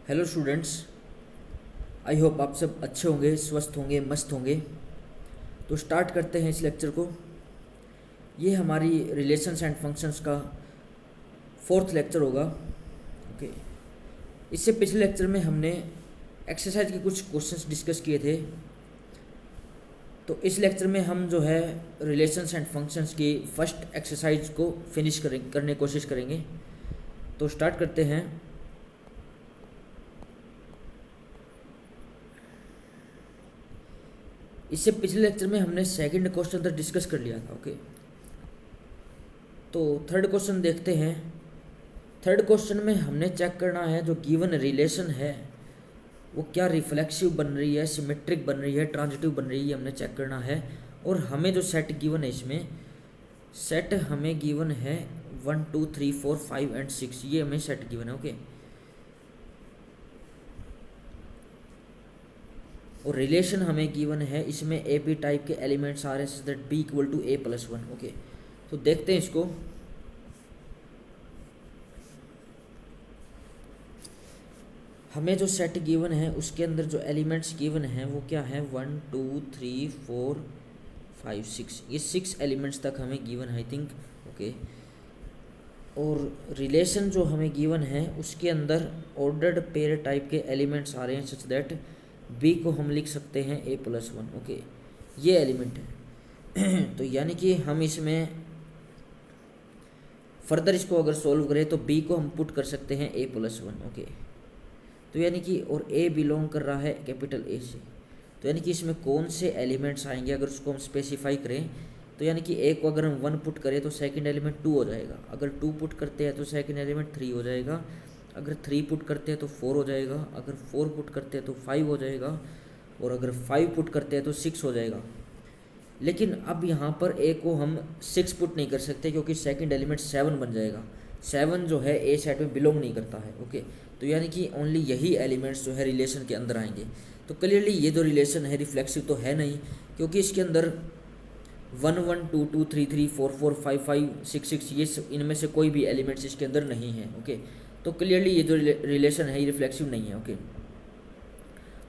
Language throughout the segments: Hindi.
Hello students. आई होप आप सब अच्छे होंगे, स्वस्थ होंगे, मस्त होंगे। तो स्टार्ट करते हैं इस लेक्चर को। ये हमारी रिलेशंस एंड फंक्शंस का फोर्थ लेक्चर होगा। ओके। इससे पिछले लेक्चर में हमने एक्सरसाइज के कुछ क्वेश्चंस डिस्कस किए थे। तो इस लेक्चर में हम जो है रिलेशंस एंड फंक्शंस की फर्स्ट एक्सरसाइज को फिनिश करने की कोशिश करेंगे। तो स्टार्ट करते हैं। इससे पिछले लेक्चर में हमने सेकंड क्वेश्चन तक डिस्कस कर लिया था। ओके। तो थर्ड क्वेश्चन देखते हैं। थर्ड क्वेश्चन में हमने चेक करना है जो गिवन रिलेशन है वो क्या रिफ्लेक्सिव बन रही है, सिमेट्रिक बन रही है, ट्रांजिटिव बन रही है, हमने चेक करना है। और हमें जो सेट गिवन है, इसमें सेट हमें गिवन है 1 2 3 4 5 एंड 6, ये हमें सेट गिवन है। ओके। और रिलेशन हमें गिवन है, इसमें ए बी टाइप के एलिमेंट्स आ रहे हैं that B equal to A plus 1। Okay. तो देखते हैं इसको। हमें जो सेट गिवन है उसके अंदर जो एलिमेंट्स गिवन हैं वो क्या है, 1 2 3 4 5 6, ये 6 एलिमेंट्स तक हमें गिवन है आई थिंक। ओके। और रिलेशन जो हमें गिवन है उसके अंदर ऑर्डर्ड पेयर टाइप के एलिमेंट्स आ रहे हैं सच दैट बी को हम लिख सकते हैं ए प्लस 1। ओके। ये एलिमेंट है। तो यानी कि हम इसमें फर्दर इसको अगर सॉल्व करें तो बी को हम पुट कर सकते हैं ए प्लस 1। ओके। तो यानी कि और ए बिलोंग कर रहा है कैपिटल ए से, तो यानी कि इसमें कौन से एलिमेंट्स आएंगे अगर उसको हम स्पेसिफाई करें। तो यानी कि ए को अगर हम 1 पुट करें तो सेकंड एलिमेंट 2 हो जाएगा, अगर 2 पुट करते हैं तो सेकंड एलिमेंट 3 हो जाएगा, अगर 3 पुट करते हैं तो 4 हो जाएगा, अगर 4 पुट करते हैं तो 5 हो जाएगा, और अगर 5 पुट करते हैं तो 6 हो जाएगा। लेकिन अब यहाँ पर ए को हम 6 पुट नहीं कर सकते क्योंकि सेकंड एलिमेंट 7 बन जाएगा। 7 जो है ए सेट में बिलोंग नहीं करता है। ओके। तो यानी कि ओनली यही एलिमेंट्स जो है रिलेशन के अंदर आएंगे। तो क्लियरली ये जो रिलेशन है रिफ्लेक्सिव तो है नहीं, क्योंकि इसके अंदर 1 1 2 2 3 3 4 4 5 5 6 6 ये इनमें से कोई भी एलिमेंट्स इसके अंदर नहीं है। ओके। तो क्लियरली ये जो रिलेशन है ये रिफ्लेक्सिव नहीं है। ओके।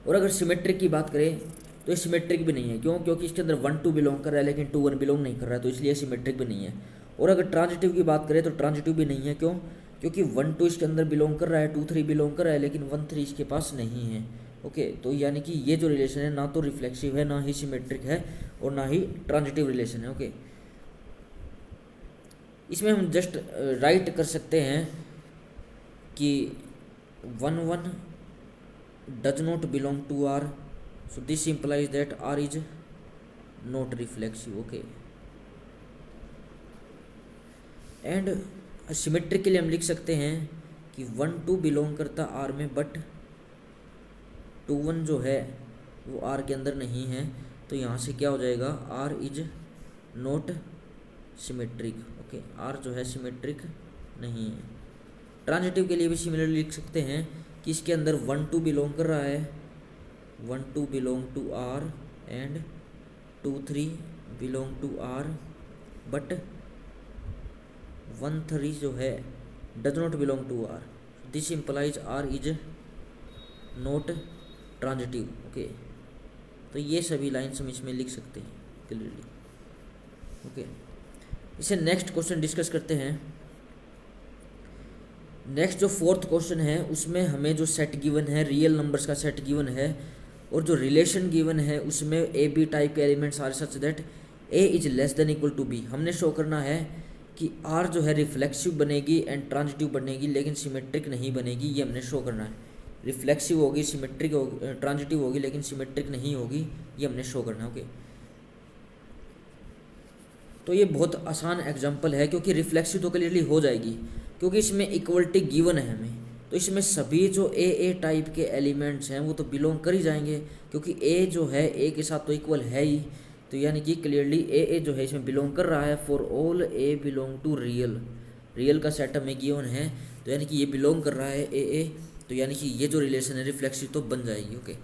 और अगर सिमेट्रिक की बात करें तो ये सिमेट्रिक भी नहीं है। क्यों? क्योंकि इसके अंदर 1 2 बिलोंग कर रहा है लेकिन 2 1 बिलोंग नहीं कर रहा है, तो इसलिए सिमेट्रिक भी नहीं है। और अगर ट्रांजिटिव की बात करें तो ट्रांजिटिव भी नहीं है। क्यों? क्योंकि 1 2 इसके अंदर बिलोंग कर रहा है, 2 3 बिलोंग कर रहा है, लेकिन 1 3 इसके पास नहीं है। ओके। तो यानी कि ये जो रिलेशन है ना तो रिफ्लेक्सिव है, ना ही सिमेट्रिक है, और ना ही ट्रांजिटिव रिलेशन है। ओके। इसमें हम जस्ट राइट कर सकते हैं कि 1 1 does not belong to R, so this implies that R is not reflexive. Okay. And symmetric के लिए हम लिख सकते हैं कि 1 2 बिलोंग करता R में, बट 2 1 जो है वो R के अंदर नहीं है। तो यहाँ से क्या हो जाएगा, R is not symmetric. Okay. R जो है सिमेट्रिक नहीं है। ट्रांजिटिव के लिए भी सिमिलरली लिख सकते हैं कि इसके अंदर 1 2 बिलोंग कर रहा है, 1 2 belong to R and 2 3 belong to R, but 1 3 जो है does not belong to R, this implies R is not transitive. Okay. तो ये सभी लाइन्स हम इसमें लिख सकते हैं क्लियरली। ओके। इसे नेक्स्ट क्वेश्चन डिस्कस करते हैं। नेक्स्ट जो फोर्थ क्वेश्चन है उसमें हमें जो सेट गिवन है, रियल नंबर्स का सेट गिवन है, और जो रिलेशन गिवन है उसमें ए बी टाइप के elements are such that A is less than equal to B. हमने शो करना है कि आर जो है रिफ्लेक्सिव बनेगी एंड ट्रांजिटिव बनेगी लेकिन सिमेट्रिक नहीं बनेगी, ये हमने शो करना है। रिफ्लेक्सिव होगी, सिमेट्रिक होगी, ट्रांजिटिव होगी लेकिन सिमेट्रिक नहीं होगी, ये हमने शो करना है। ओके। तो ये बहुत आसान एग्जाम्पल है क्योंकि रिफ्लेक्सिव तो क्लियरली हो जाएगी क्योंकि इसमें इक्वलिटी गिवन है हमें। तो इसमें सभी जो ए टाइप के एलिमेंट्स हैं वो तो बिलोंग कर ही जाएंगे क्योंकि ए जो है ए के साथ तो इक्वल है ही। तो यानी कि क्लियरली ए जो है इसमें बिलोंग कर रहा है। For all A belong to real, real का सेट हमें गिवन है, तो यानी कि ये बिलोंग कर रहा है ए। तो यानी कि ये जो रिलेशन है रिफ्लेक्सिव तो बन जाएगी। ओके।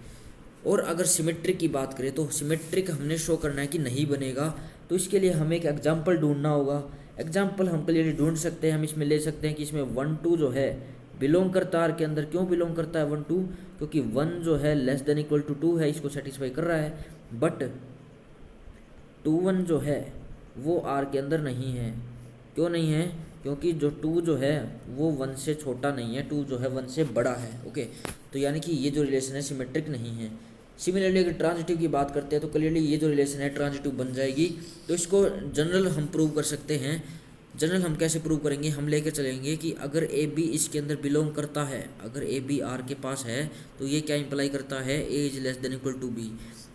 और अगर सिमेट्रिक की बात करें तो सिमेट्रिक हमने शो करना है कि नहीं बनेगा, तो इसके लिए हमें एक एग्जाम्पल ढूंढना होगा। एग्जाम्पल हम क्लियरली ढूंढ सकते हैं, हम इसमें ले सकते हैं कि इसमें 1 2 जो है बिलोंग करता है आर के अंदर। क्यों बिलोंग करता है 1 2, क्योंकि 1 जो है लेस देन इक्वल टू 2 है, इसको सेटिस्फाई कर रहा है। बट 2 1 जो है वो आर के अंदर नहीं है। क्यों नहीं है? क्योंकि जो 2 जो है वो 1 से छोटा नहीं है, 2 जो है 1 से बड़ा है। ओके, तो यानी कि ये जो रिलेशन है सिमेट्रिक नहीं है। सिमिलरली अगर ट्रांजिटिव की बात करते हैं तो क्लियरली ये जो रिलेशन है ट्रांजिटिव बन जाएगी। तो इसको जनरल हम प्रूव कर सकते हैं। जनरल हम कैसे प्रूव करेंगे? हम लेके चलेंगे कि अगर ए बी इसके अंदर बिलोंग करता है, अगर ए बी आर के पास है तो ये क्या इंप्लाई करता है? A is less than equal to B.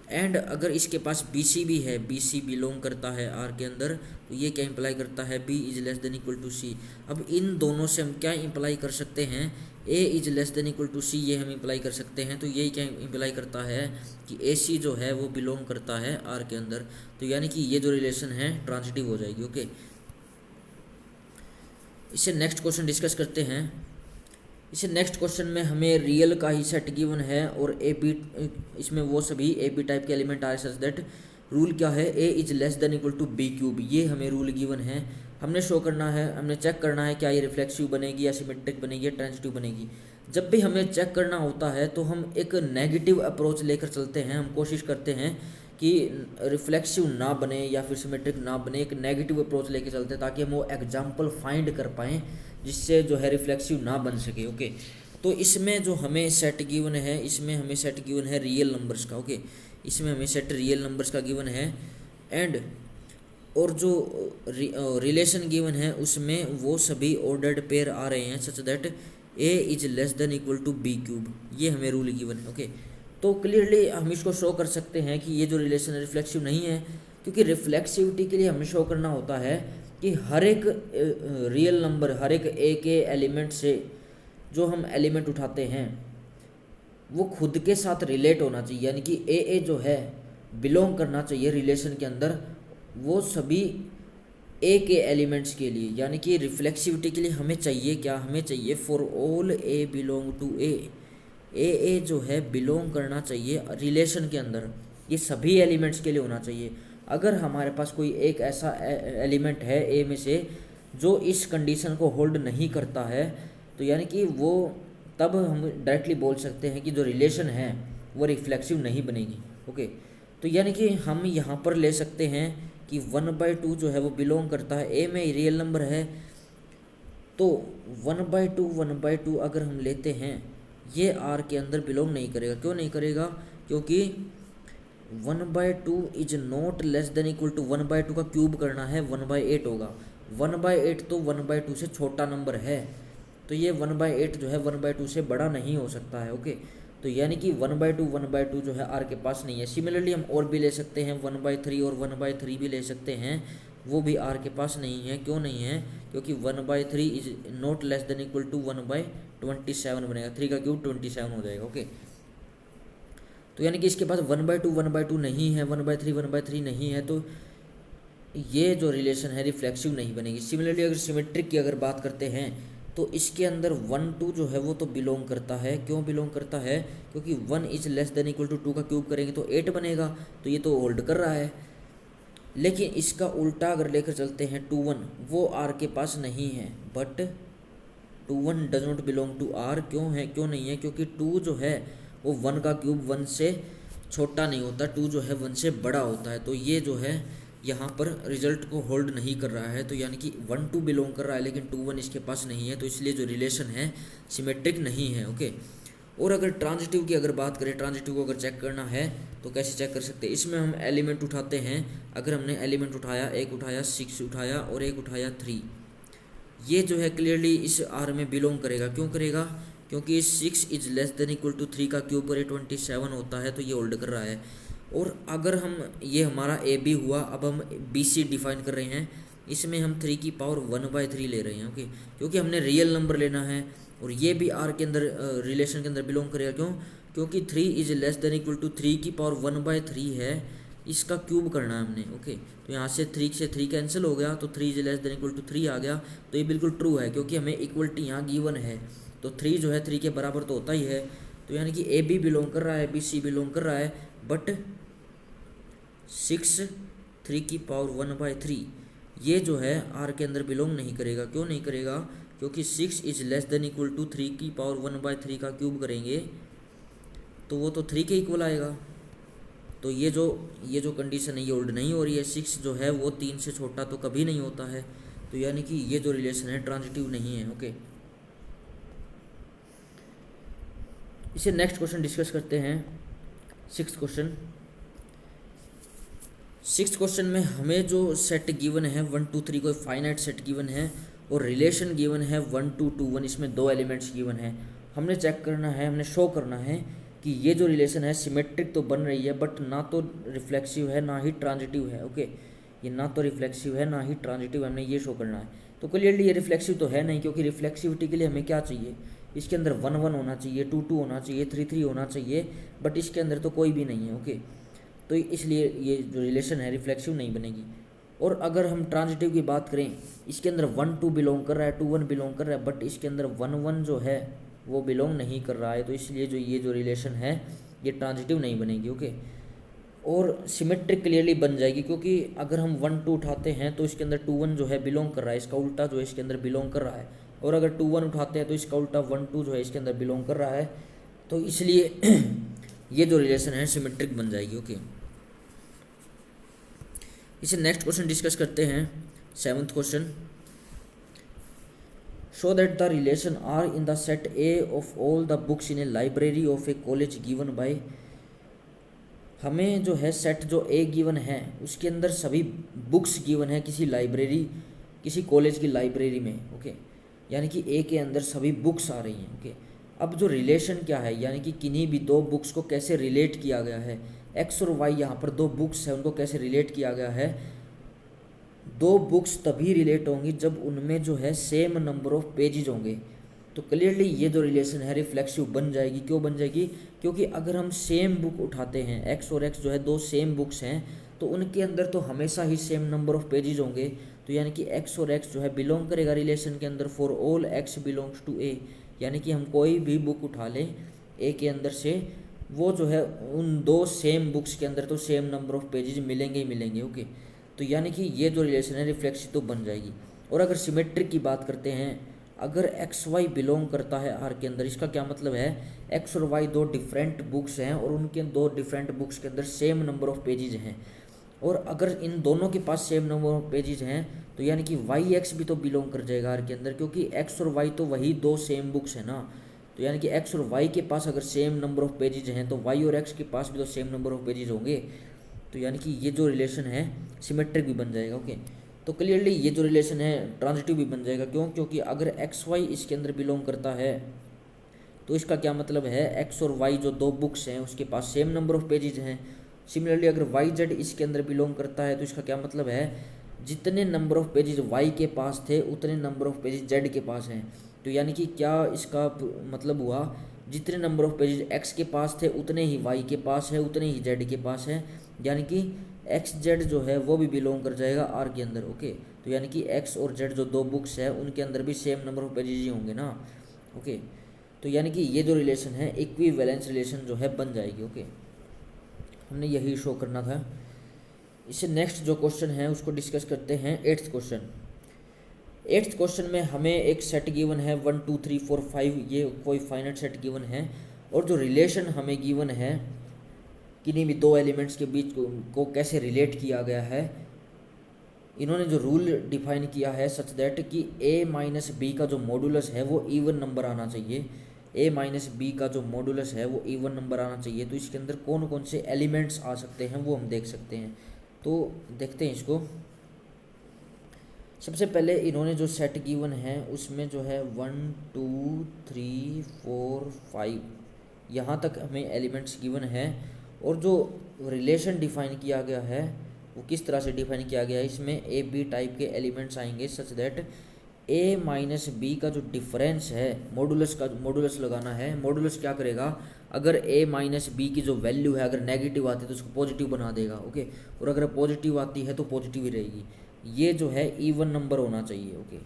And अगर इसके पास बी सी भी है, बी सी बिलोंग करता है आर के अंदर, तो ये क्या इंप्लाई करता है? B is less than equal to C. अब इन दोनों से हम क्या इंप्लाई कर सकते हैं? A is less than equal to C, ये हम इंप्लाई कर सकते हैं। तो ये क्या इंप्लाई करता है कि ए सी जो है वो बिलोंग करता है आर के अंदर। तो यानी कि ये जो रिलेशन है ट्रांजिटिव हो जाएगी। ओके, इससे नेक्स्ट क्वेश्चन डिस्कस करते हैं। इसे नेक्स्ट क्वेश्चन में हमें रियल का ही सेट गिवन है और ए बी, इसमें वो सभी ए बी टाइप के एलिमेंट आए सच दैट रूल क्या है? A is less than equal to B cube. ये हमें रूल गिवन है। हमने शो करना है, हमने चेक करना है क्या ये रिफ्लेक्सिव बनेगी या सिमेट्रिक बनेगी या ट्रांजिटिव बनेगी। जब भी हमें चेक करना होता है तो हम एक नेगेटिव अप्रोच लेकर चलते हैं। हम कोशिश करते हैं कि रिफ्लेक्सिव ना बने या फिर सिमेट्रिक ना बने, एक नेगेटिव अप्रोच लेके चलते हैं ताकि हम वो एग्जाम्पल फाइंड कर पाएँ जिससे जो है रिफ्लेक्सिव ना बन सके। ओके, तो इसमें जो हमें सेट गिवन है, इसमें हमें सेट गिवन है रियल नंबर्स का। ओके, इसमें हमें सेट रियल नंबर्स का गिवन है। एंड और जो रिलेशन गिवन है उसमें वो सभी ऑर्डर्ड पेयर आ रहे हैं such that A is less than equal to B cube. ये हमें रूल गिवन है। ओके, तो क्लियरली हम इसको शो कर सकते हैं कि ये जो रिलेशन रिफ्लेक्सिव नहीं है, क्योंकि रिफ्लेक्सिविटी के लिए हमें शो करना होता है कि हर एक रियल नंबर, हर एक ए के एलिमेंट से जो हम एलिमेंट उठाते हैं वो खुद के साथ रिलेट होना चाहिए। यानी कि ए जो है बिलोंग करना चाहिए रिलेशन के अंदर वो सभी ए के एलिमेंट्स के लिए। यानी कि रिफ्लेक्सिविटी के लिए हमें चाहिए क्या? हमें चाहिए for all A belong to A जो है बिलोंग करना चाहिए रिलेशन के अंदर, ये सभी एलिमेंट्स के लिए होना चाहिए। अगर हमारे पास कोई एक ऐसा एलिमेंट है ए में से जो इस कंडीशन को होल्ड नहीं करता है, तो यानी कि वो तब हम डायरेक्टली बोल सकते हैं कि जो रिलेशन है वो रिफ्लेक्सिव नहीं बनेगी। ओके, तो यानी कि हम यहाँ पर ले सकते हैं कि 1/2 जो है वो बिलोंग करता है ए में, रियल नंबर है। तो 1/2 अगर हम लेते हैं ये आर के अंदर बिलोंग नहीं करेगा। क्यों नहीं करेगा? क्योंकि 1/2 is not less than equal to 1/2 का क्यूब करना है 1/8 होगा। 1/8 तो 1/2 से छोटा नंबर है, तो ये 1/8 जो है 1/2 से बड़ा नहीं हो सकता है। ओके, तो यानी कि 1/2 जो है आर के पास नहीं है। सिमिलरली हम और भी ले सकते हैं 1/3 और 1/3 भी ले सकते हैं, वो भी आर के पास नहीं है। क्यों नहीं है? क्योंकि 1/3 is not less than equal to 1/27 बनेगा। 3 का क्यूब 27 हो जाएगा। ओके, तो यानी कि इसके पास 1/2 नहीं है, 1/3 नहीं है, तो ये जो रिलेशन है रिफ्लेक्सिव नहीं बनेगी। सिमिलरली अगर सिमेट्रिक की अगर बात करते हैं तो इसके अंदर 1 2 जो है वो तो बिलोंग करता है। क्यों बिलोंग करता है? क्योंकि 1 is less than equal to 2 का क्यूब करेंगे तो 8 बनेगा, तो ये तो होल्ड कर रहा है। लेकिन इसका उल्टा अगर लेकर चलते हैं 2 1, वो आर के पास नहीं है। But 2 1 does not belong to R. क्यों है? क्यों नहीं है? क्योंकि 2 जो है वो 1 का क्यूब 1 से छोटा नहीं होता, 2 जो है 1 से बड़ा होता है। तो ये जो है यहाँ पर रिजल्ट को होल्ड नहीं कर रहा है। तो यानी कि 1 2 बिलोंग कर रहा है लेकिन 2 1 इसके पास नहीं है, तो इसलिए जो रिलेशन है सिमेट्रिक नहीं है। ओके, और अगर ट्रांजिटिव की अगर बात करें, ट्रांजिटिव को अगर चेक करना है तो कैसे चेक कर सकते हैं? इसमें हम एलिमेंट उठाते हैं। अगर हमने एलिमेंट उठाया, एक उठाया 6 उठाया और एक उठाया 3, ये जो है क्लियरली इस आर में बिलोंग करेगा। क्यों करेगा? क्योंकि 6 is less than equal to 3 का क्यूब करे 27 होता है, तो ये होल्ड कर रहा है। और अगर हम, ये हमारा ए बी हुआ, अब हम बी सी डिफाइन कर रहे हैं, इसमें हम 3 की पावर 1/3 ले रहे हैं। ओके, क्योंकि हमने रियल नंबर लेना है और ये भी आर के अंदर रिलेशन के अंदर बिलोंग करेगा। क्यों? क्योंकि 3 is less than equal to 3 की पावर 1/3 है, इसका क्यूब करना है हमने। ओके, तो यहाँ से 3 से 3 कैंसिल हो गया, तो 3 is less than equal to 3 आ गया। तो ये बिल्कुल ट्रू है क्योंकि हमें इक्वलिटी यहाँ गिवन है, तो 3 जो है 3 के बराबर तो होता ही है। तो यानी कि ए बी बिलोंग कर रहा है, बी सी बिलोंग कर रहा है, बट 6 3 की पावर 1/3 ये जो है आर के अंदर बिलोंग नहीं करेगा। क्यों नहीं करेगा? क्योंकि 6 is less than equal to 3 की पावर 1/3 का क्यूब करेंगे तो वो तो 3 के इक्वल आएगा। तो ये जो कंडीशन है ये होल्ड नहीं हो रही है। 6 जो है वो 3 से छोटा तो कभी नहीं होता है, तो यानी कि ये जो रिलेशन है ट्रांजिटिव नहीं है। ओके, इसे नेक्स्ट क्वेश्चन डिस्कस करते हैं। सिक्स्थ क्वेश्चन में हमें जो सेट गिवन है 1 2 3 कोई फाइनाइट सेट गिवन है और रिलेशन गिवन है 1 2 2 1, इसमें 2 एलिमेंट्स गिवन है। हमने चेक करना है, हमने शो करना है कि ये जो रिलेशन है सिमेट्रिक तो बन रही है बट ना तो रिफ्लेक्सिव है ना ही ट्रांजिटिव है। ओके, ये ना तो रिफ्लेक्सिव है ना ही ट्रांजिटिव है, हमने ये शो करना है। तो क्लियरली ये रिफ्लेक्सिव तो है नहीं, क्योंकि रिफ्लेक्सिविटी के लिए हमें क्या चाहिए, इसके अंदर 1 1 होना चाहिए, 2 2 होना चाहिए, 3 3 होना चाहिए, बट इसके अंदर तो कोई भी नहीं है। ओके, तो इसलिए ये जो रिलेशन है रिफ्लेक्सिव नहीं बनेगी। और अगर हम ट्रांजिटिव की बात करें, इसके अंदर 1 2 बिलोंग कर रहा है, 2 1 बिलोंग कर रहा है, बट इसके अंदर 1 1 जो है वो बिलोंग नहीं कर रहा है, तो इसलिए ये जो रिलेशन है ये ट्रांजिटिव नहीं बनेगी। ओके, और सिमेट्रिक क्लियरली बन जाएगी, क्योंकि अगर हम 1 2 उठाते हैं तो इसके अंदर 2 1 जो है बिलोंग कर रहा है, इसका उल्टा जो है इसके अंदर बिलोंग कर रहा है, और अगर 2 1 उठाते हैं तो इसका उल्टा 1 2 जो है इसके अंदर बिलोंग कर रहा है, तो इसलिए ये जो रिलेशन है सिमेट्रिक बन जाएगी। ओके, इसे नेक्स्ट क्वेश्चन डिस्कस करते हैं। 7th question, show that the relation R in the set A of all the books in a library of a college given by. हमें जो है सेट जो ए गिवन है उसके अंदर सभी बुक्स गिवन है किसी लाइब्रेरी, किसी कॉलेज की लाइब्रेरी में। ओके, यानी कि ए के अंदर सभी बुक्स आ रही हैं। ओके, अब जो रिलेशन क्या है, यानी कि किन्हीं भी दो बुक्स को कैसे रिलेट किया गया है, एक्स और वाई यहाँ पर दो बुक्स हैं उनको कैसे रिलेट किया गया है। दो बुक्स तभी रिलेट होंगी जब उनमें जो है सेम नंबर ऑफ पेजेज होंगे। तो क्लियरली ये जो रिलेशन है रिफ्लेक्सिव बन जाएगी। क्यों बन जाएगी, क्योंकि अगर हम सेम बुक उठाते हैं, एक्स और एक्स जो है दो सेम बुक्स हैं, तो उनके अंदर तो हमेशा ही सेम नंबर ऑफ पेजेज होंगे। तो यानी कि एक्स और एक्स जो है बिलोंग करेगा रिलेशन के अंदर for all X belongs to A. यानी कि हम कोई भी बुक उठा लें ए के अंदर से, वो जो है उन दो सेम बुक्स के अंदर तो सेम नंबर ऑफ पेजेज मिलेंगे ही मिलेंगे। ओके, तो यानी कि ये जो रिलेशन है रिफ्लेक्सिव तो बन जाएगी। और अगर सिमेट्रिक की बात करते हैं, अगर एक्स वाई बिलोंग करता है आर के अंदर, इसका क्या मतलब है, एक्स और वाई दो डिफरेंट बुक्स हैं और उनके दो डिफरेंट बुक्स के अंदर सेम नंबर ऑफ पेजेज हैं, और अगर इन दोनों के पास सेम नंबर ऑफ पेजेज हैं तो यानी कि वाई एक्स भी तो बिलोंग कर जाएगा आर के अंदर, क्योंकि एक्स और वाई तो वही दो सेम बुक्स हैं ना। तो यानी कि एक्स और वाई के पास अगर सेम नंबर ऑफ पेजेज हैं तो वाई और एक्स के पास भी तो सेम नंबर ऑफ पेजेज होंगे। तो यानी कि ये जो रिलेशन है सिमेट्रिक भी बन जाएगा। ओके, तो क्लियरली ये जो रिलेशन है ट्रांजिटिव भी बन जाएगा। क्यों, क्योंकि अगर एक्स वाई इसके अंदर बिलोंग करता है तो इसका क्या मतलब है, एक्स और वाई जो दो बुक्स हैं उसके पास सेम नंबर ऑफ पेजेज हैं। सिमिलरली अगर वाई जेड इसके अंदर बिलोंग करता है तो इसका क्या मतलब है, जितने नंबर ऑफ पेजेज वाई के पास थे उतने नंबर ऑफ पेजेज जेड के पास हैं। तो यानी कि क्या इसका मतलब हुआ, जितने नंबर ऑफ पेजेज एक्स के पास थे उतने ही वाई के पास है, उतने ही जेड के पास है, यानी कि एक्स जेड जो है वो भी बिलोंग कर जाएगा आर के अंदर। ओके, तो यानी कि एक्स और जेड जो दो बुक्स है उनके अंदर भी सेम नंबर ऑफ पेजेज ही होंगे ना। ओके, तो यानी कि ये जो रिलेशन है इक्विवेलेंस रिलेशन जो है बन जाएगी। ओके, हमने यही शो करना था। इससे नेक्स्ट जो क्वेश्चन है उसको डिस्कस करते हैं। 8th क्वेश्चन में हमें एक सेट गिवन है 1 2 3 4 5, ये कोई फाइनाइट सेट गिवन है, और जो रिलेशन हमें गिवन है किन्हीं भी दो एलिमेंट्स के बीच को कैसे रिलेट किया गया है। इन्होंने जो रूल डिफाइन किया है सच दैट कि a माइनस बी का जो मॉडुलस है वो इवन नंबर आना चाहिए। a माइनस बी का जो मॉडुलस है वो इवन नंबर आना चाहिए। तो इसके अंदर कौन कौन से एलिमेंट्स आ सकते हैं वो हम देख सकते हैं। तो देखते हैं इसको। सबसे पहले इन्होंने जो सेट गिवन है उसमें जो है 1 2 3 4 5 यहाँ तक हमें एलिमेंट्स गिवन है, और जो रिलेशन डिफाइन किया गया है वो किस तरह से डिफाइन किया गया है, इसमें ए बी टाइप के एलिमेंट्स आएंगे such that A minus B का जो डिफरेंस है मॉडुलस लगाना है। मॉडुलस क्या करेगा, अगर ए माइनस बी की जो वैल्यू है अगर नेगेटिव आती है तो उसको पॉजिटिव बना देगा। ओके, और अगर पॉजिटिव आती है तो पॉजिटिव ही रहेगी। ये जो है इवन नंबर होना चाहिए। ओके,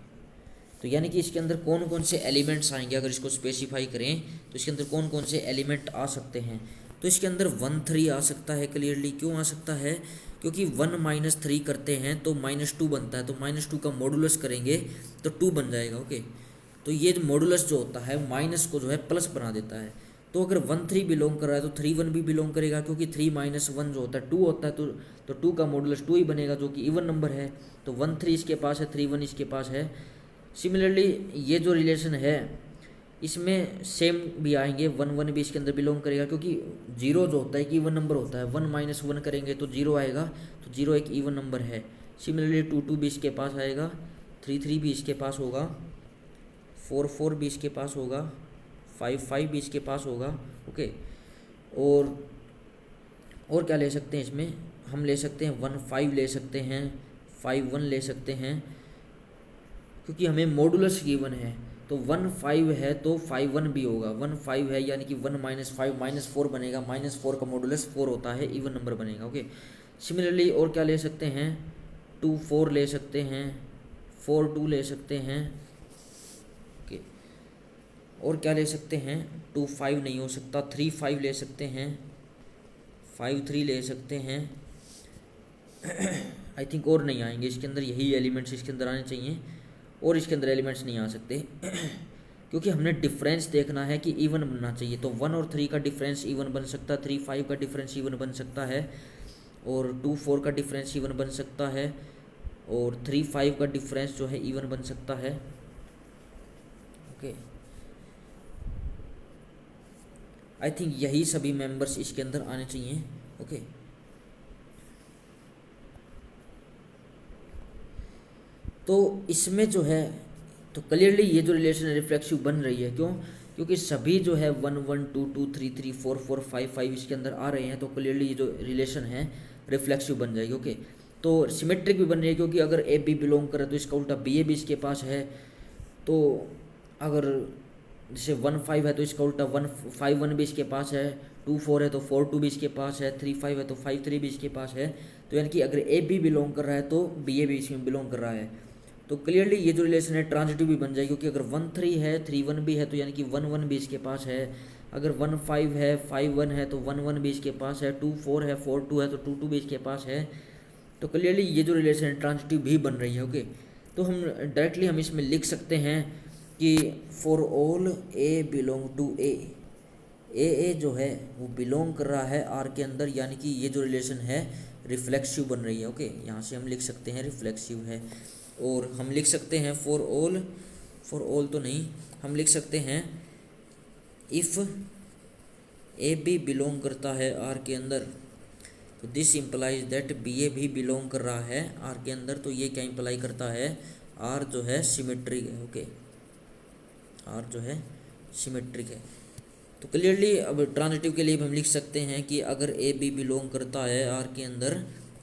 तो यानी कि इसके अंदर कौन कौन से एलिमेंट्स आएंगे, अगर इसको स्पेसिफाई करें तो इसके अंदर कौन कौन से एलिमेंट आ सकते हैं। तो इसके अंदर 1 3 आ सकता है क्लियरली। क्यों आ सकता है, क्योंकि 1 माइनस 3 करते हैं तो -2 बनता है, तो -2 का मॉडुलस करेंगे तो 2 बन जाएगा। ओके, तो ये जो मॉडुलस जो होता है माइनस को जो है प्लस बना देता है। तो अगर 1 3 बिलोंग कर रहा है तो 3 1 भी बिलोंग करेगा, क्योंकि 3 - 1 जो होता है 2 होता है, तो 2 का मॉडुलस 2 ही बनेगा, जो कि इवन नंबर है। तो 1 3 इसके पास है, 3 1 इसके पास है। सिमिलरली ये जो रिलेशन है इसमें सेम भी आएंगे, 1 1 भी इसके अंदर बिलोंग करेगा, क्योंकि 0 जो होता है कि इवन नंबर होता है, 1 - 1 करेंगे तो 0 आएगा, तो 0 एक इवन नंबर है। सिमिलरली 2 2 भी इसके पास आएगा, 3 3 भी इसके पास होगा, 4 4 भी इसके पास होगा, 5 5 भी इसके पास होगा। ओके, और क्या ले सकते हैं इसमें, हम ले सकते हैं 1 5 ले सकते हैं, 5 1 ले सकते हैं, क्योंकि हमें मॉडुलस गिवन है। तो 1 5 है तो 5 1 भी होगा, 1 5 है यानी कि 1 - 5 - 4 बनेगा, -4 का मॉडुलस 4 होता है, इवन नंबर बनेगा। ओके, सिमिलरली और क्या ले सकते हैं, 2 4 ले सकते हैं, 4 2 ले सकते हैं। ओके, और क्या ले सकते हैं, 2 5 नहीं हो सकता, 3 5 ले सकते हैं, 5 3 ले सकते हैं। आई थिंक और नहीं आएंगे इसके अंदर, यही एलिमेंट्स इसके अंदर आने चाहिए, और इसके अंदर एलिमेंट्स नहीं आ सकते। क्योंकि हमने डिफरेंस देखना है कि इवन बनना चाहिए। तो 1 और 3 का डिफरेंस इवन बन सकता है, 3 5 का डिफरेंस इवन बन सकता है, और 2 4 का डिफरेंस इवन बन सकता है, और 3 5 का डिफरेंस जो है इवन बन सकता है। ओके, आई थिंक यही सभी मेंबर्स इसके अंदर आने चाहिए। ओके, तो इसमें जो है, तो क्लियरली ये जो रिलेशन रिफ्लेक्सिव बन रही है, क्यों, क्योंकि सभी जो है 1 1 2 2 3 3 4 4 5 5 इसके अंदर आ रहे हैं, तो क्लियरली ये जो रिलेशन है रिफ्लेक्सिव बन जाएगी। ओके, तो सिमेट्रिक भी बन रही है, क्योंकि अगर ए बी बिलोंग करे तो इसका उल्टा बी ए भी इसके पास है। तो अगर जैसे 1 5 है तो इसका उल्टा 1 5 1 भी इसके पास है, 2 4 है तो 4 2 भी इसके पास है, 3 5 है तो 5 3 भी इसके पास है। तो यानी कि अगर ए बी बिलोंग कर रहा है तो बी ए भी इसमें बिलोंग कर रहा है। तो क्लियरली ये जो रिलेशन है ट्रांजिटिव भी बन जाएगी, क्योंकि अगर 1 3 है 3 1 भी है, तो यानी कि 1 1 भी इसके पास है। अगर 1 5 है 5 1 है तो 1 1 भी इसके पास है, 2 4 है 4 2 है तो 2 2 भी इसके पास है। तो क्लियरली ये जो रिलेशन है ट्रांजिटिव भी बन रही है। ओके, तो हम डायरेक्टली हम इसमें लिख सकते हैं कि for all A belong to A जो है वो बिलोंग कर रहा है आर के अंदर, यानी कि ये जो रिलेशन है रिफ्लेक्सिव बन रही है। ओके, यहाँ से हम लिख सकते हैं रिफ्लेक्सिव है। और हम लिख सकते हैं फॉर ऑल तो नहीं, हम लिख सकते हैं इफ़ ए बी बिलोंग करता है आर के अंदर, तो दिस इम्प्लाइज दैट बी ए भी बिलोंग कर रहा है आर के अंदर। तो ये क्या इम्प्लाई करता है, आर जो है सिमेट्रिक है। ओके, आर जो है सिमेट्रिक है। तो क्लियरली अब ट्रांजिटिव के लिए हम लिख सकते हैं कि अगर ए बी बिलोंग करता है आर के अंदर,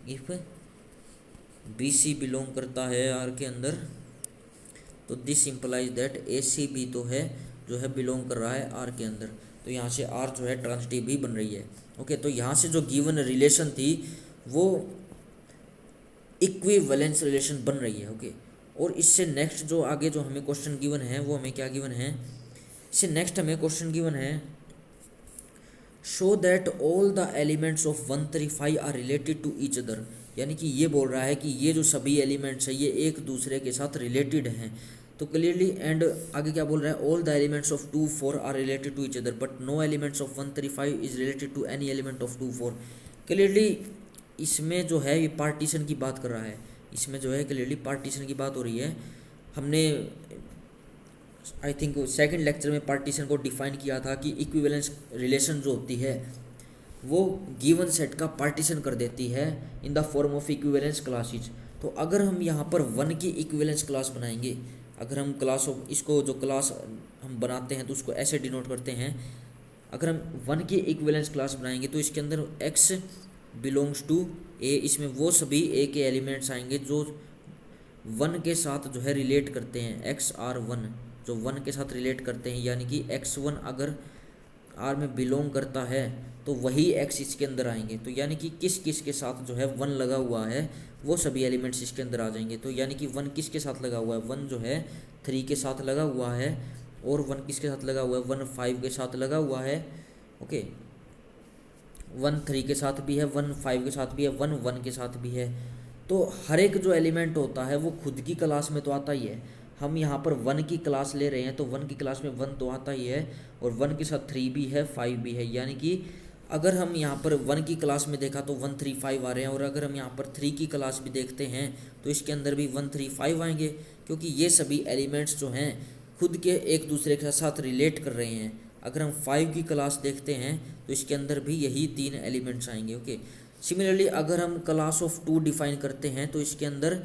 इफ़ बी सी बिलोंग करता है आर के अंदर, तो दिस इम्प्लाइज दैट ए सी भी तो है जो है बिलोंग कर रहा है आर के अंदर। तो यहाँ से आर जो है ट्रांजिटिव भी बन रही है। ओके, तो यहाँ से जो गिवन रिलेशन थी वो इक्विवेलेंस रिलेशन बन रही है। ओके, और इससे नेक्स्ट जो आगे जो हमें क्वेश्चन गिवन है वो हमें क्या गिवन है, इससे नेक्स्ट हमें क्वेश्चन गिवन है show that all the elements of 1 3 5 are related to each other. यानी कि ये बोल रहा है कि ये जो सभी एलिमेंट्स है ये एक दूसरे के साथ रिलेटेड हैं। तो क्लियरली एंड आगे क्या बोल रहा है, all the elements of 2 4 are related to each other but no elements of 1 3 5 is related to any element of 2 4। Clearly इसमें जो है ये पार्टीशन की बात कर रहा है, इसमें जो है क्लियरली पार्टीशन की बात हो रही है। हमने आई थिंक सेकंड लेक्चर में पार्टीशन को डिफाइन किया था कि इक्विवेलेंस रिलेशन जो होती है वो गिवन सेट का पार्टीशन कर देती है in the form of equivalence classes. तो अगर हम यहाँ पर 1 की इक्विवेलेंस क्लास बनाएंगे, अगर हम क्लास ऑफ इसको जो क्लास हम बनाते हैं तो उसको ऐसे डिनोट करते हैं, अगर हम 1 की इक्विवेलेंस क्लास बनाएंगे तो इसके अंदर x बिलोंग्स टू ए, इसमें वो सभी ए के एलिमेंट्स आएंगे जो 1 के साथ जो है रिलेट करते हैं, x r 1 जो 1 के साथ रिलेट करते हैं, यानी कि x1 अगर r में बिलोंग करता है तो वही x इसके अंदर आएंगे। तो यानी कि किस किस के साथ जो है 1 लगा हुआ है वो सभी एलिमेंट्स इसके अंदर आ जाएंगे। तो यानी कि 1 किसके साथ लगा हुआ है, 1 जो है 3 के साथ लगा हुआ है, और 1 किसके साथ लगा हुआ है, 1 5 के साथ लगा हुआ है। ओके, 1 3 के साथ भी है, 1 5 के साथ भी है, 1 1 के साथ भी है। तो हर एक जो एलिमेंट होता है वो खुद की क्लास में तो आता ही है, हम यहाँ पर 1 की क्लास ले रहे हैं तो 1 की क्लास में 1 तो आता ही है, और 1 के साथ 3 भी है, 5 भी है, यानी कि अगर हम यहाँ पर 1 की क्लास में देखा तो 1 3 5 आ रहे हैं, और अगर हम यहाँ पर 3 की क्लास भी देखते हैं तो इसके अंदर भी 1 3 5 आएंगे, क्योंकि ये सभी एलिमेंट्स जो हैं खुद के एक दूसरे के साथ रिलेट कर रहे हैं। अगर हम 5 की क्लास देखते हैं तो इसके अंदर भी यही 3 एलिमेंट्स आएंगे। ओके, सिमिलरली अगर हम क्लास ऑफ 2 डिफाइन करते हैं तो इसके अंदर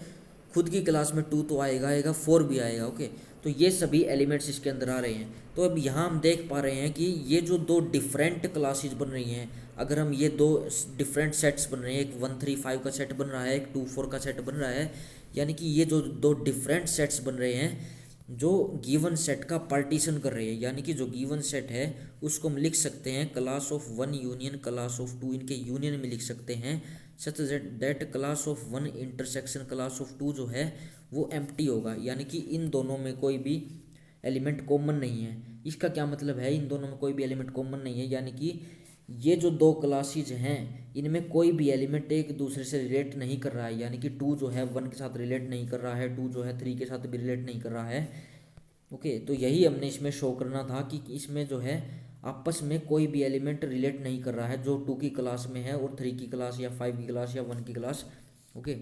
खुद की क्लास में 2 तो आएगा 4 भी आएगा। ओके, तो ये सभी एलिमेंट्स इसके अंदर आ रहे हैं। तो अब यहाँ हम देख पा रहे हैं कि ये जो दो डिफरेंट क्लासेस बन रही हैं, अगर हम ये दो डिफरेंट सेट्स बन रहे हैं, एक 1 3 5 का सेट बन रहा है, एक 2 4 का सेट बन रहा है, यानी कि ये जो दो डिफरेंट सेट्स बन रहे हैं जो गिवन सेट का पार्टीशन कर रहे हैं, यानी कि जो गिवन सेट है उसको हम लिख सकते हैं class of 1 union class of 2, इनके यूनियन में लिख सकते हैं, such that class of 1 intersection class of 2 जो है वो एम्प्टी होगा, यानी कि इन दोनों में कोई भी एलिमेंट कॉमन नहीं है। इसका क्या मतलब है, इन दोनों में कोई भी एलिमेंट कॉमन नहीं है, यानी कि ये जो दो क्लासेज हैं इनमें कोई भी एलिमेंट एक दूसरे से रिलेट नहीं कर रहा है, यानी कि 2 जो है 1 के साथ रिलेट नहीं कर रहा है, 2 जो है 3 के साथ भी रिलेट नहीं कर रहा है। ओके, तो यही हमने इसमें शो करना था कि इसमें जो है आपस में कोई भी एलिमेंट रिलेट नहीं कर रहा है जो 2 की क्लास में है और 3 की क्लास या 5 की क्लास या 1 की क्लास। ओके,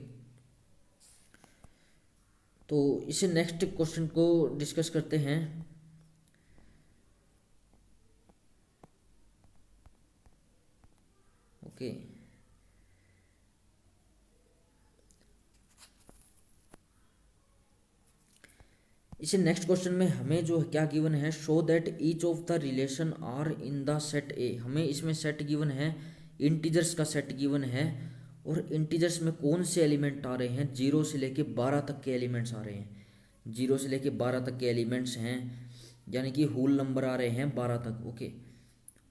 तो इसे नेक्स्ट क्वेश्चन को डिस्कस करते हैं। ओके, इसे नेक्स्ट क्वेश्चन में हमें जो क्या गिवन है, show that each of the relation R in the set A. हमें इसमें सेट गिवन है, इंटीजर्स का सेट गिवन है, और इंटीजर्स में कौन से एलिमेंट आ रहे हैं, 0 से लेके 12 तक के एलिमेंट्स आ रहे हैं, 0 से लेके 12 तक के एलिमेंट्स हैं, यानी कि होल नंबर आ रहे हैं 12 तक। ओके,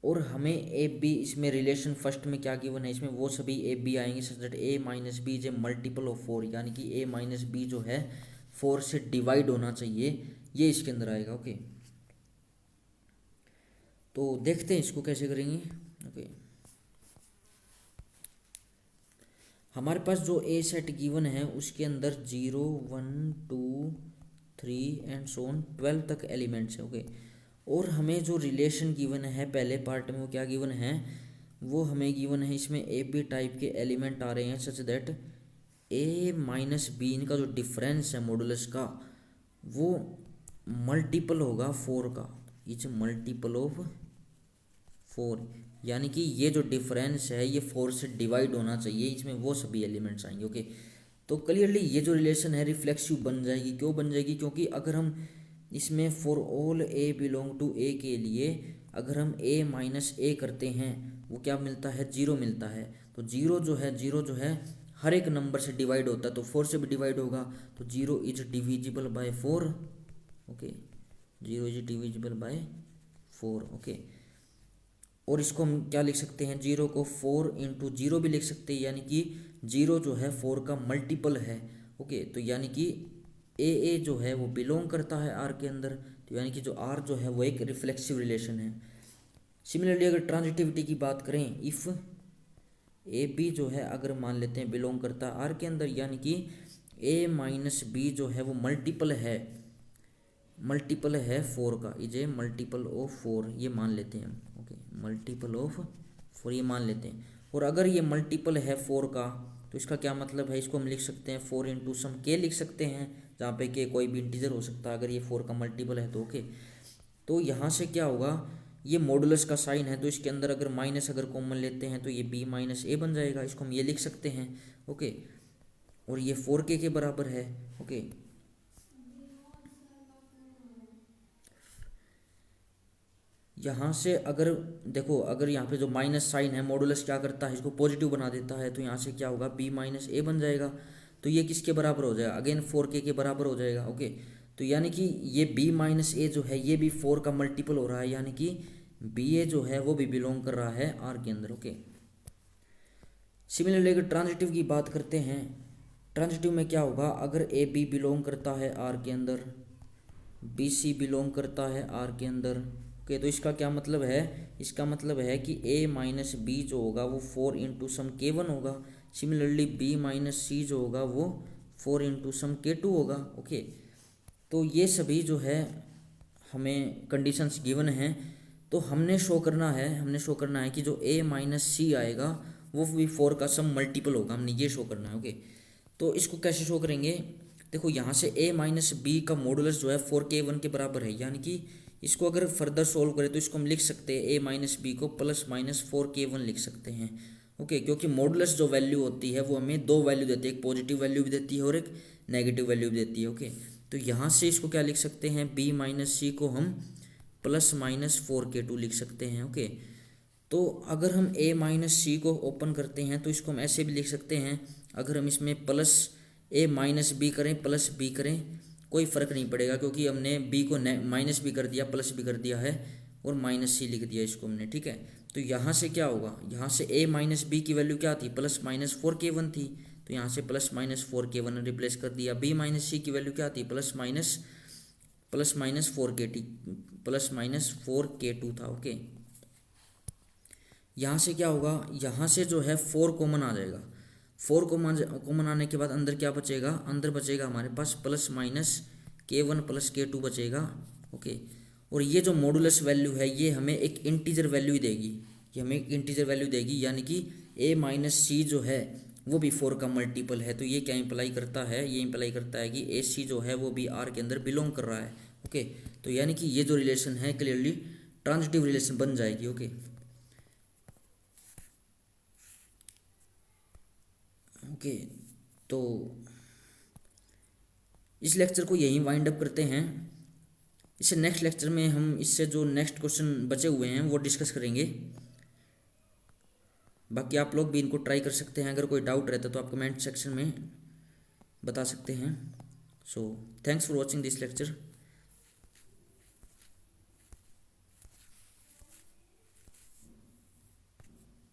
और हमें ए बी इसमें रिलेशन फर्स्ट में क्या गिवन है, इसमें वो सभी ए बी आएंगे such that A minus B is a multiple of 4, यानी कि ए माइनस बी जो है 4 से डिवाइड होना चाहिए, ये इसके अंदर आएगा। ओके, तो देखते हैं इसको कैसे करेंगे। ओके, हमारे पास जो ए सेट गिवन है उसके अंदर 0 1 2 3 एंड सो ऑन 12 तक एलिमेंट्स है। ओके, और हमें जो रिलेशन गिवन है पहले पार्ट में वो क्या गिवन है, वो हमें गिवन है इसमें ए बी टाइप के एलिमेंट आ रहे हैं such that A minus B, इनका जो डिफरेंस है मॉडुलस का वो मल्टीपल होगा 4 का, इज मल्टीपल ऑफ 4, यानी कि ये जो डिफरेंस है ये 4 से डिवाइड होना चाहिए, इसमें वो सभी एलिमेंट्स आएंगे। ओके, तो क्लियरली ये जो रिलेशन है रिफ्लेक्सिव बन जाएगी। क्यों बन जाएगी, क्योंकि अगर हम इसमें for all A belong to A के लिए अगर हम ए माइनस ए करते हैं वो क्या मिलता है, 0 मिलता है। तो 0 जो है हर एक नंबर से डिवाइड होता है, तो 4 से भी डिवाइड होगा, तो 0 is divisible by 4। Okay, 0 is divisible by 4। Okay, और इसको हम क्या लिख सकते हैं, 0 को 4 इंटू 0 भी लिख सकते हैं, यानी कि 0 जो है 4 का मल्टीपल है। ओके, तो यानी कि ए जो है वो बिलोंग करता है आर के अंदर, तो यानी कि जो आर जो है वो एक रिफ्लेक्सिव रिलेशन है। सिमिलरली अगर ट्रांजिटिविटी की बात करें, इफ़ ए बी जो है अगर मान लेते हैं बिलोंग करता है आर के अंदर, यानी कि ए माइनस बी जो है वो मल्टीपल है 4 का, इज ए मल्टीपल ऑफ 4, ये मान लेते हैं हम। ओके, मल्टीपल ऑफ 4 ये मान लेते हैं, और अगर ये मल्टीपल है 4 का तो इसका क्या मतलब है, इसको हम लिख सकते हैं 4 इंटू सम के लिख सकते हैं, जहाँ पे के कोई भी इंटीजर हो सकता है अगर ये 4 का मल्टीपल है तो। ओके, तो यहाँ से क्या होगा, ये मॉडुलस का साइन है तो इसके अंदर अगर माइनस अगर कॉमन लेते हैं तो ये बी माइनस ए बन जाएगा, इसको हम ये लिख सकते हैं। ओके, और ये 4 के बराबर है। ओके, यहाँ से अगर देखो, अगर यहाँ पे जो माइनस साइन है मॉडुलस क्या करता है, इसको पॉजिटिव बना देता है, तो यहाँ से क्या होगा, बी माइनस ए बन जाएगा, तो ये किसके बराबर हो जाएगा, अगेन 4 के बराबर हो जाएगा। ओके, तो यानी कि ये बी माइनस ए जो है ये भी 4 का मल्टीपल हो रहा है, यानी कि बी ए जो है वो भी बिलोंग कर रहा है आर के अंदर। ओके, सिमिलरली अगर ट्रांजिटिव की बात करते हैं, ट्रांजिटिव में क्या होगा, अगर ए बी बिलोंग करता है आर के अंदर, बी सी बिलोंग करता है आर के अंदर। ओके, तो इसका क्या मतलब है, इसका मतलब है कि ए माइनस बी जो होगा वो 4 इंटू सम k1 होगा। सिमिलरली बी माइनस सी जो होगा वो 4 इंटू सम k2 होगा। ओके, तो ये सभी जो है हमें कंडीशंस गिवन हैं। तो हमने शो करना है कि जो a माइनस सी आएगा वो भी 4 का सम मल्टीपल होगा, हमने ये शो करना है। ओके, तो इसको कैसे शो करेंगे? देखो यहाँ से a माइनस बी का मॉडुलस जो है 4k1 के बराबर है, यानी कि इसको अगर फर्दर सोल्व करें तो इसको हम लिख सकते हैं a माइनस बी को प्लस माइनस 4k1 लिख सकते हैं। ओके, क्योंकि मॉडुलस जो वैल्यू होती है वो हमें दो वैल्यू देती है, एक पॉजिटिव वैल्यू भी देती है और एक नेगेटिव वैल्यू भी देती है। ओके, तो यहाँ से इसको क्या लिख सकते हैं, b माइनस सी को हम प्लस माइनस 4k2 लिख सकते हैं। ओके, तो अगर हम a माइनस सी को ओपन करते हैं तो इसको हम ऐसे भी लिख सकते हैं, अगर हम इसमें प्लस a माइनस बी करें प्लस b करें कोई फ़र्क नहीं पड़ेगा, क्योंकि हमने b को माइनस भी कर दिया प्लस भी कर दिया है और माइनस सी लिख दिया इसको हमने। ठीक है, तो यहाँ से क्या होगा, यहाँ से a माइनस बी की वैल्यू क्या थी, प्लस माइनस 4k1 थी, तो यहाँ से प्लस माइनस 4k1 रिप्लेस कर दिया। b माइनस सी की वैल्यू क्या थी, प्लस माइनस 4k2 था। ओके, यहाँ से क्या होगा, यहाँ से जो है 4 कॉमन आ जाएगा। 4 कॉमन आने के बाद अंदर क्या बचेगा, अंदर बचेगा हमारे पास plus minus k1 plus k2 बचेगा। ओके, और ये जो मॉडुलस वैल्यू है ये हमें एक इंटीजर वैल्यू ही देगी, ये हमें एक इंटीजर वैल्यू देगी, यानी कि a माइनस सी जो है वो भी 4 का मल्टीपल है। तो ये क्या इंप्लाई करता है, ये इंप्लाई करता है कि ए सी जो है वो भी आर के अंदर बिलोंग कर रहा है। ओके, तो यानी कि ये जो रिलेशन है क्लियरली ट्रांजिटिव रिलेशन बन जाएगी। ओके, ओके, तो इस लेक्चर को यहीं वाइंड अप करते हैं। इससे नेक्स्ट लेक्चर में हम इससे जो नेक्स्ट क्वेश्चन बचे हुए हैं वो डिस्कस करेंगे। बाकी आप लोग भी इनको ट्राई कर सकते हैं, अगर कोई डाउट रहता है तो आप कमेंट सेक्शन में बता सकते हैं। So thanks for watching this lecture.